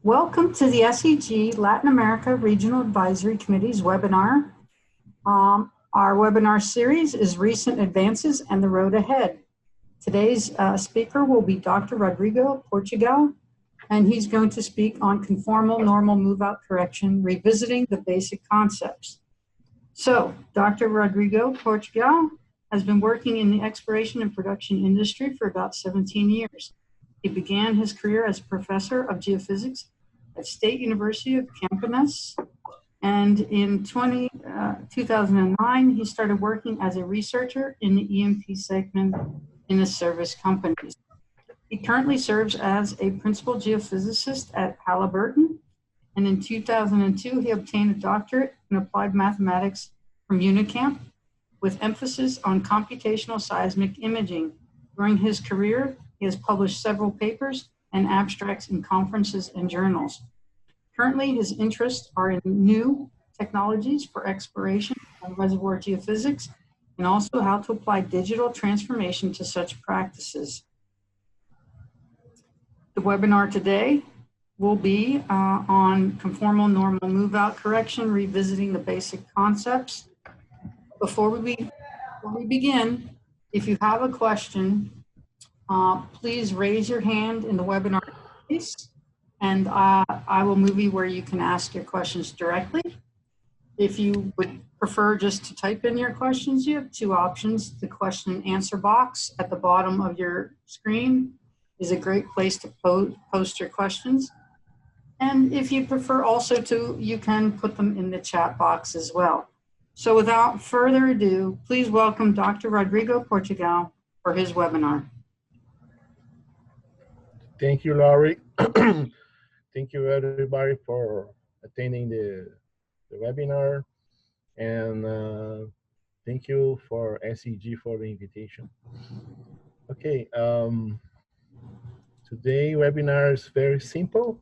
Welcome to the SEG Latin America Regional Advisory Committee's webinar. Our webinar series is Recent Advances and the Road Ahead. Today's speaker will be Dr. Rodrigo Portugal, and he's going to speak on conformal normal move-out correction, revisiting the basic concepts. So, Dr. Rodrigo Portugal has been working in the exploration and production industry for about 17 years. He began his career as professor of geophysics at State University of Campinas, and in 2009, he started working as a researcher in the E&P segment in the service companies. He currently serves as a principal geophysicist at Halliburton, and in 2002, he obtained a doctorate in applied mathematics from UNICAMP with emphasis on computational seismic imaging. During his career, he has published several papers and abstracts in conferences and journals. Currently, his interests are in new technologies for exploration and reservoir geophysics, and also how to apply digital transformation to such practices. The webinar today will be on conformal normal move-out correction, revisiting the basic concepts. Before we begin, if you have a question, please raise your hand in the webinar interface, and I will move you where you can ask your questions directly. If you would prefer just to type in your questions, you have two options. The question and answer box at the bottom of your screen is a great place to post your questions. And if you prefer also to, you can put them in the chat box as well. So without further ado, please welcome Dr. Rodrigo Portugal for his webinar. Thank you, Laurie. Thank you, everybody, for attending the webinar. And thank you for SEG for the invitation. Okay, today webinar is very simple.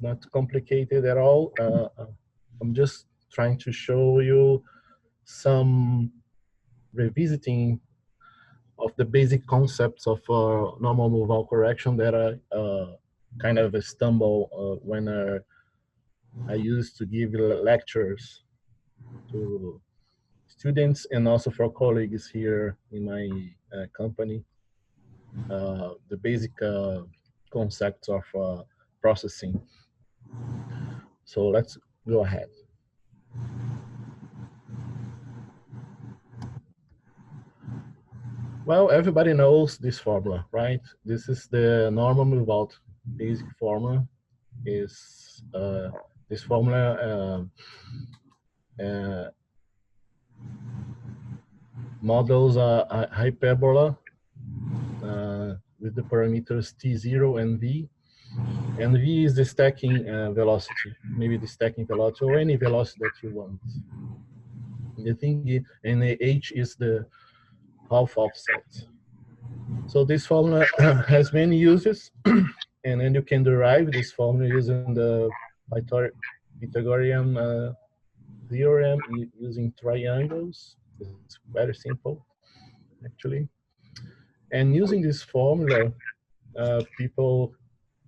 Not complicated at all. I'm just trying to show you some revisiting of the basic concepts of normal move-out correction that I kind of stumble when I used to give lectures to students and also for colleagues here in my company. The basic concepts of processing. So let's go ahead. Well, everybody knows this formula, right? This is the normal move-out basic formula. Is this formula models a hyperbola with the parameters t0 and v. And v is the stacking velocity, maybe the stacking velocity or any velocity that you want. The thing is, and the h is the half offset. So this formula has many uses, and then you can derive this formula using the Pythagorean theorem using triangles. It's very simple, actually. And using this formula, people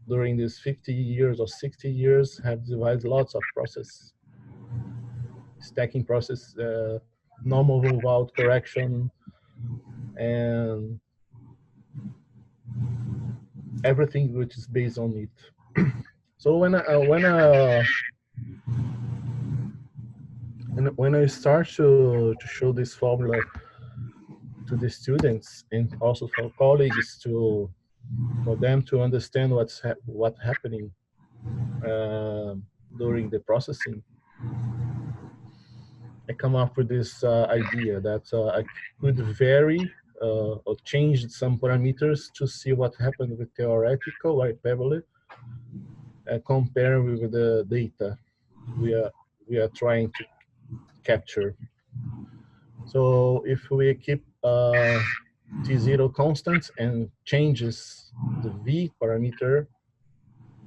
during these 50 years or 60 years have devised lots of process, stacking process, normal move-out correction, and everything which is based on it. So when I start to show this formula to the students and also for colleagues for them to understand what's happening during the processing, I come up with this idea that I could vary or change some parameters to see what happened with theoretical hyperbolae, compare with the data we are trying to capture. So if we keep t0 constant and changes the v parameter,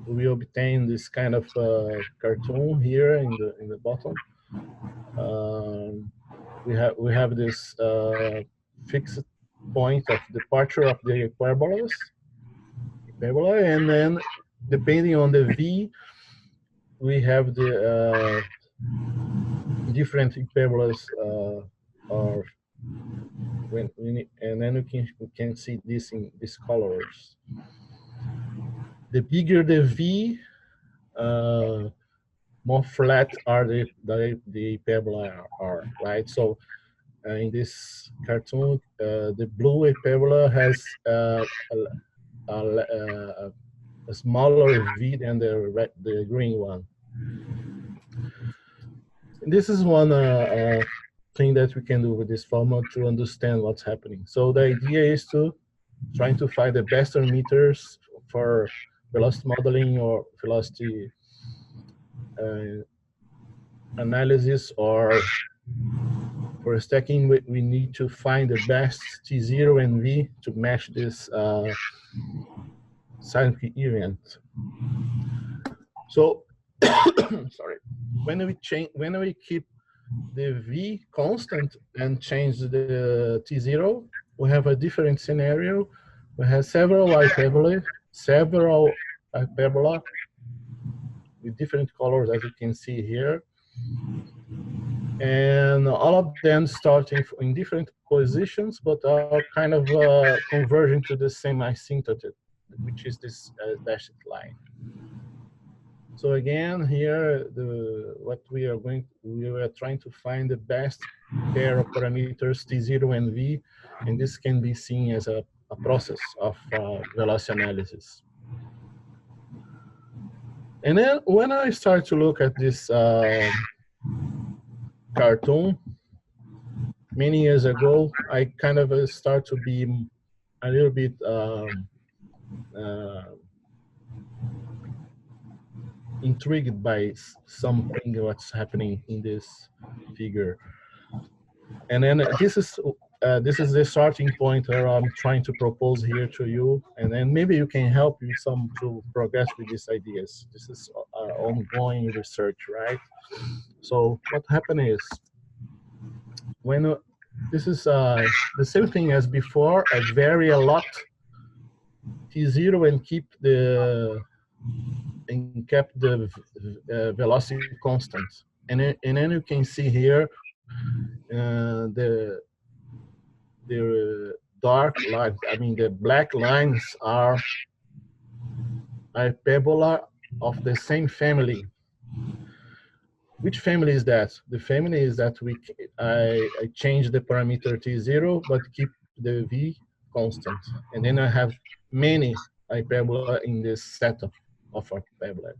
we obtain this kind of cartoon here in the bottom. We have this fixed point of departure of the hyperbola, and then depending on the V, we have the different hyperbolas, or and then we can see this in these colors. The bigger the V, more flat are the hyperbola are, right? So in this cartoon, the blue hyperbola has a smaller V than the green one. And this is one thing that we can do with this formula to understand what's happening. So the idea is to trying to find the best parameters for velocity modeling or velocity analysis, or for stacking, we need to find the best T0 and V to match this seismic event. So, sorry, when we keep the V constant and change the T0, we have a different scenario. We have several hyperbolae with different colors, as you can see here. And all of them starting in different positions, but are kind of converging to the same asymptote, which is this dashed line. So again, here, we are trying to find the best pair of parameters, T0 and V, and this can be seen as a process of velocity analysis. And then when I start to look at this cartoon, many years ago, I kind of start to be a little bit intrigued by something what's happening in this figure. And then this is the starting point where I'm trying to propose here to you, and then maybe you can help me to progress with these ideas. This is ongoing research, right? So what happened is, when this is the same thing as before, I vary a lot T0 and kept the velocity constant. And then you can see here the dark line, the black lines are hyperbola of the same family. Which family is that? The family is that I change the parameter T0 but keep the V constant, and then I have many hyperbola in this set of hyperbola,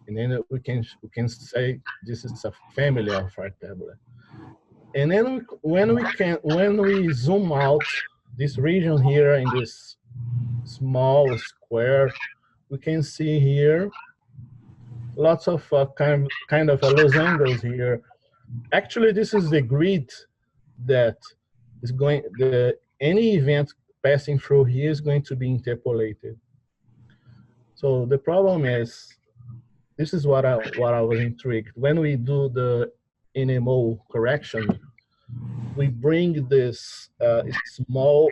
and then we can say this is a family of hyperbola. And then when we zoom out this region here in this small square, we can see here lots of kind of losangles here. Actually, this is the grid that is going. Any event passing through here is going to be interpolated. So the problem is, this is what I was intrigued. When we do the NMO correction, we bring this small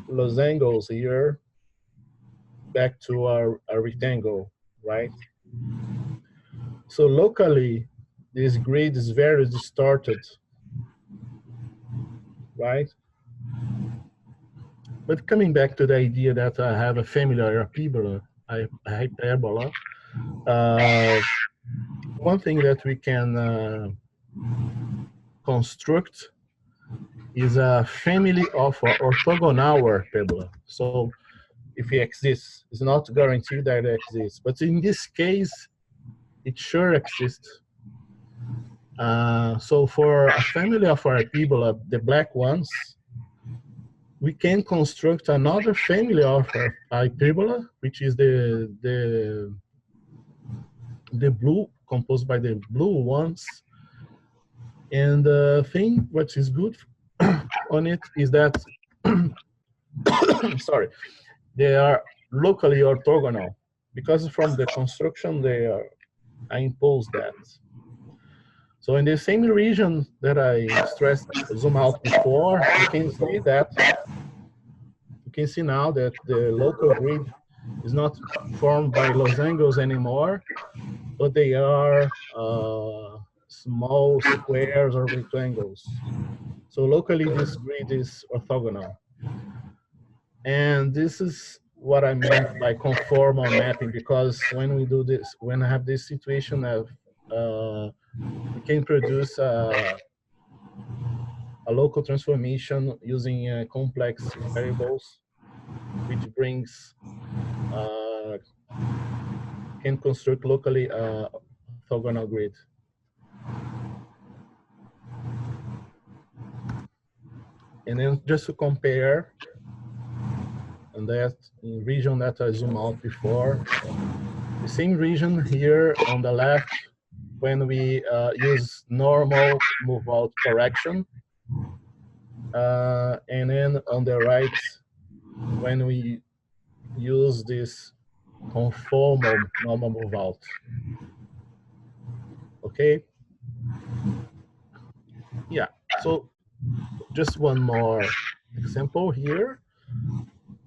losangles here back to our rectangle, right? So locally, this grid is very distorted, right? But coming back to the idea that I have a family hyperbola, one thing that we can construct is a family of orthogonal hyperbola. So if it exists, it's not guaranteed that it exists, but in this case, it sure exists. So for a family of hyperbola, the black ones, we can construct another family of hyperbola, which is the blue, composed by the blue ones. And the thing which is good on it is that, sorry, they are locally orthogonal, because from the construction I impose that. So in the same region that I stressed zoom out before, you can see now that the local grid It's not formed by losangles anymore, but they are small squares or rectangles. So locally, this grid is orthogonal. And this is what I meant by conformal mapping, because when we do this, when I have this situation of, we can produce a local transformation using complex variables, which brings, can construct locally a orthogonal grid. And then just to compare, and that in region that I zoomed out before, the same region here on the left, when we use normal move-out correction, and then on the right, when we use this conformal normal move-out. Okay? Yeah, so just one more example here,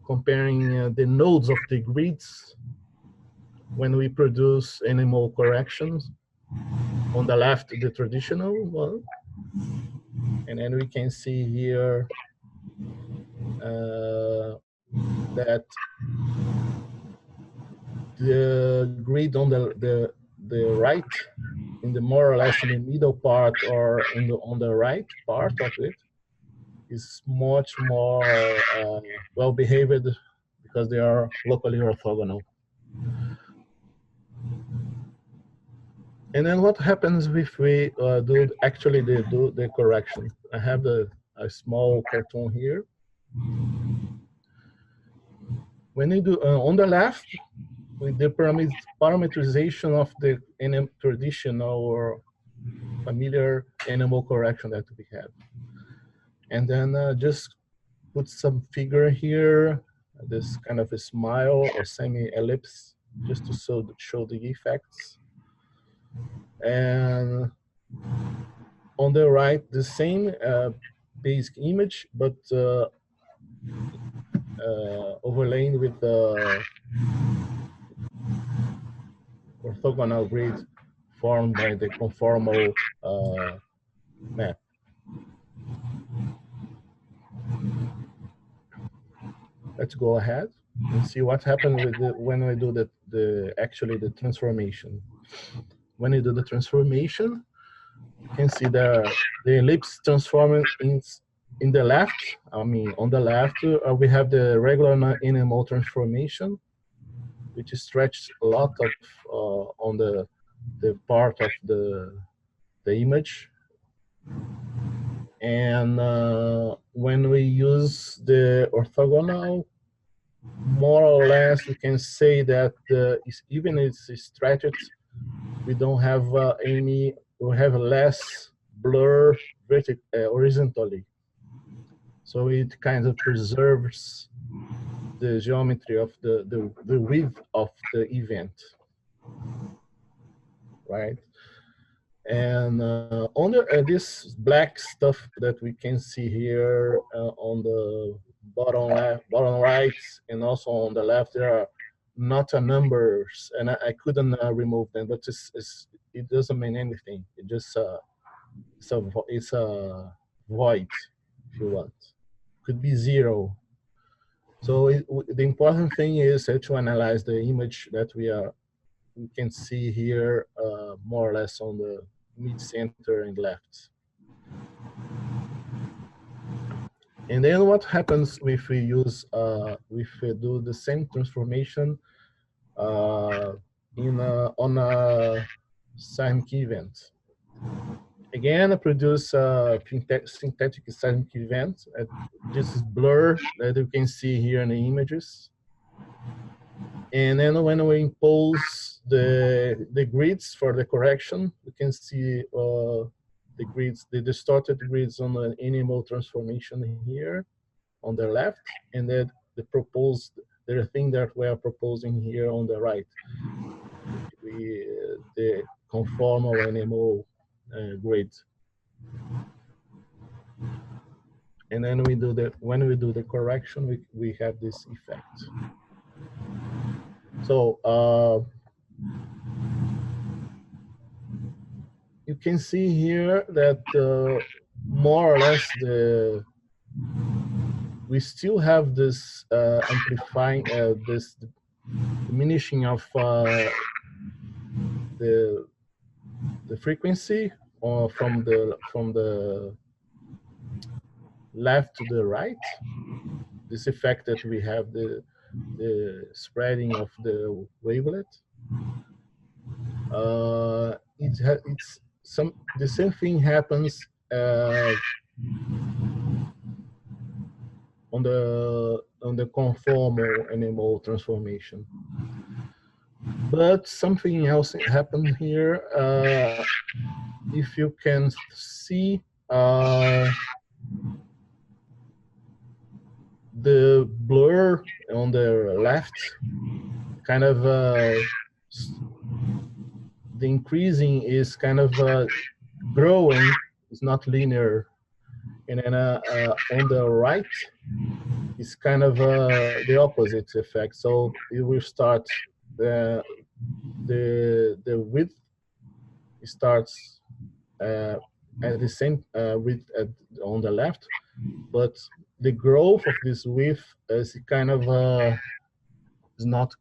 comparing the nodes of the grids when we produce animal corrections. On the left, the traditional one, and then we can see here that the grid on the right, in the more or less in the middle part or in the on the right part of it, is much more well behaved because they are locally orthogonal. And then what happens if we do the correction? I have a small cartoon here. When you do on the left, with the parameterization of the traditional or familiar animal correction that we have. And then just put some figure here, this kind of a smile or semi-ellipse, just to show the effects. And on the right, the same basic image, but overlain with the orthogonal grid formed by the conformal map. Let's go ahead and see what happens with when we do the transformation. When you do the transformation, you can see the ellipse transforming in the left. I mean, on the left, we have the regular animal transformation, which stretches a lot of on the part of the image. And when we use the orthogonal, more or less, we can say that even if it's stretched, we don't have we have less blur horizontally. So it kind of preserves the geometry of the width of the event, right? And on this black stuff that we can see here on the bottom left, bottom right, and also on the left, there are not numbers, and I couldn't remove them, but it doesn't mean anything. It just it's a void, if you want. Could be zero. So the important thing is to analyze the image that we can see here, more or less on the mid-center and left. And then what happens if we use, if we do the same transformation on a seismic event? Again, I produce a synthetic seismic event. This is blur that you can see here in the images. And then when we impose the grids for the correction, we can see the grids, the distorted grids on the animal transformation here on the left, and then the thing that we are proposing here on the right, the conformal animal grid. And then when we do the correction, we have this effect. So you can see here that more or less we still have this amplifying, this diminishing of the frequency from the left to the right. This effect that we have the spreading of the wavelet. It's the same thing happens on the conformal animal transformation. But something else happened here. If you can see the blur on the left, kind of the increasing is kind of growing. It's not linear. And then on the right, it's kind of the opposite effect. So it will start the width starts at the same width on the left, but the growth of this width is kind of is not,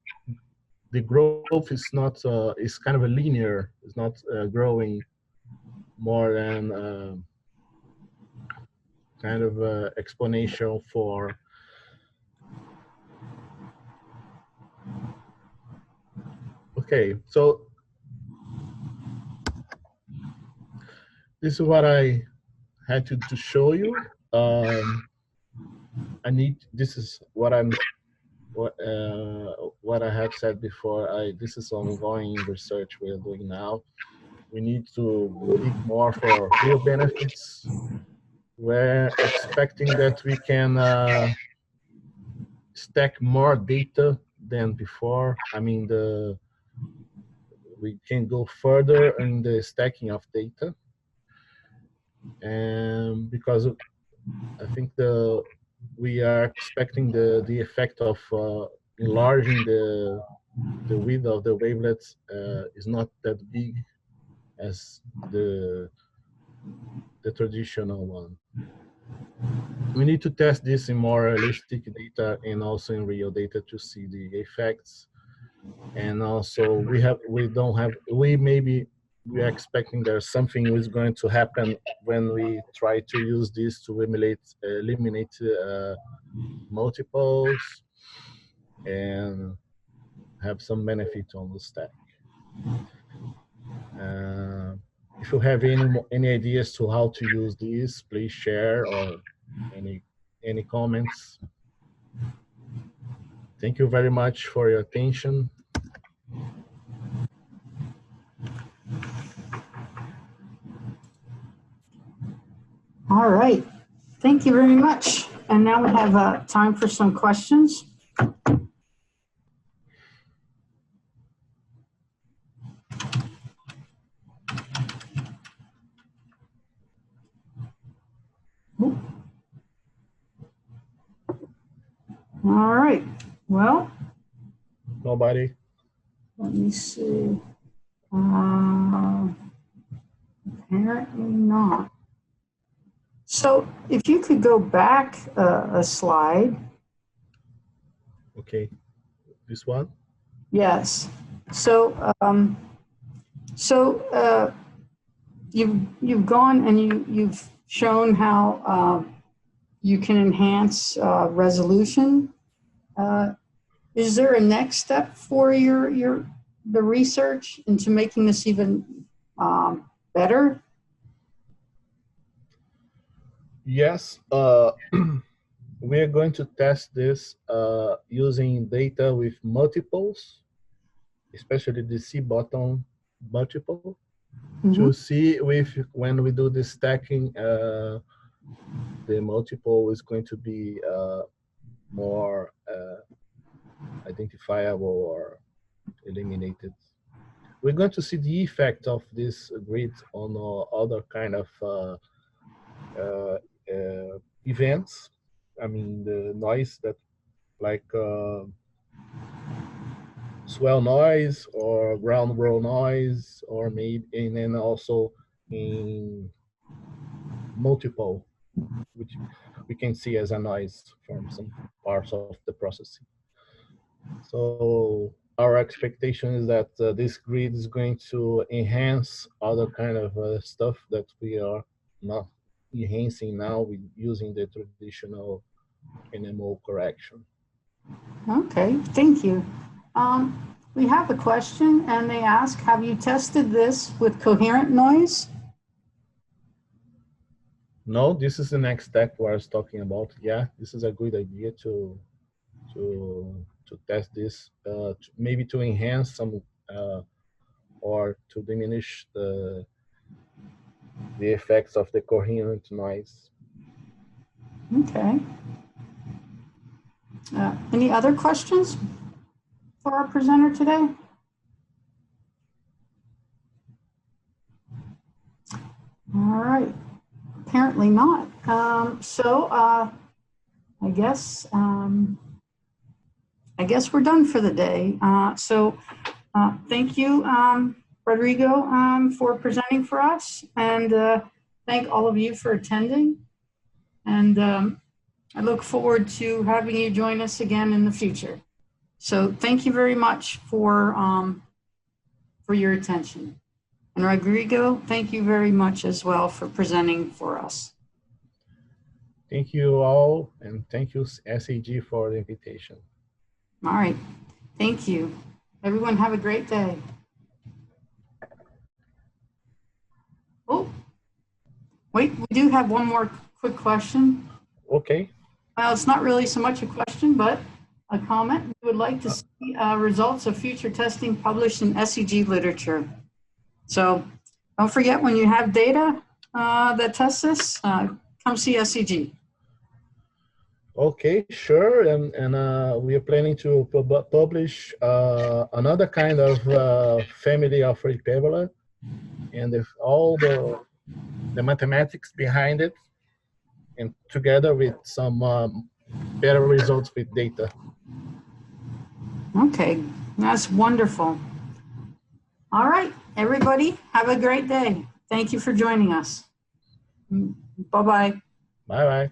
the growth is not is kind of a linear. It's not growing more than kind of exponential for. Okay, so this is what I had to show you. This is what what I have said before. This is ongoing research we are doing now. We need to dig more for real benefits. We're expecting that we can stack more data than before. I mean, we can go further in the stacking of data, and because I think we are expecting the effect of enlarging the width of the wavelets is not that big as the traditional one. We need to test this in more realistic data and also in real data to see the effects. And also we are expecting there's something is going to happen when we try to use this to eliminate multiples and have some benefit on the stack. If you have any ideas to how to use these, please share, or any comments. Thank you very much for your attention. All right. Thank you very much. And now we have time for some questions. All right. Well, Nobody. Let me see. Apparently not. So if you could go back a slide. Okay. This one? Yes. So you've gone and you've shown how you can enhance resolution. Is there a next step for the research into making this even better? Yes. We are going to test this using data with multiples, especially the C-bottom multiple, to see when we do the stacking, the multiple is going to be more identifiable or eliminated. We're going to see the effect of this grid on other kind of events. I mean, the noise that, like swell noise or ground roll noise, or maybe, and then also in multiple, which we can see as a noise from some parts of the processing. So our expectation is that this grid is going to enhance other kind of stuff that we are not enhancing now with using the traditional NMO correction. Okay, thank you. We have a question, and they ask, have you tested this with coherent noise? No, this is the next step where I was talking about. Yeah, this is a good idea to test this, maybe to enhance some or to diminish the effects of the coherent noise. Okay. Any other questions for our presenter today? All right. Apparently not. I guess we're done for the day. Thank you, Rodrigo, for presenting for us, and thank all of you for attending. And I look forward to having you join us again in the future. So thank you very much for your attention. And Rodrigo, thank you very much as well for presenting for us. Thank you all, and thank you, SAG, for the invitation. All right. Thank you. Everyone have a great day. Oh, wait, we do have one more quick question. Okay. Well, it's not really so much a question, but a comment. We would like to see results of future testing published in SEG literature. So don't forget, when you have data that tests this, come see SEG. Okay, sure, and we are planning to publish another kind of family of hyperbolae, and if all the mathematics behind it, and together with some better results with data. Okay, that's wonderful. All right, everybody, have a great day. Thank you for joining us. Bye-bye. Bye-bye.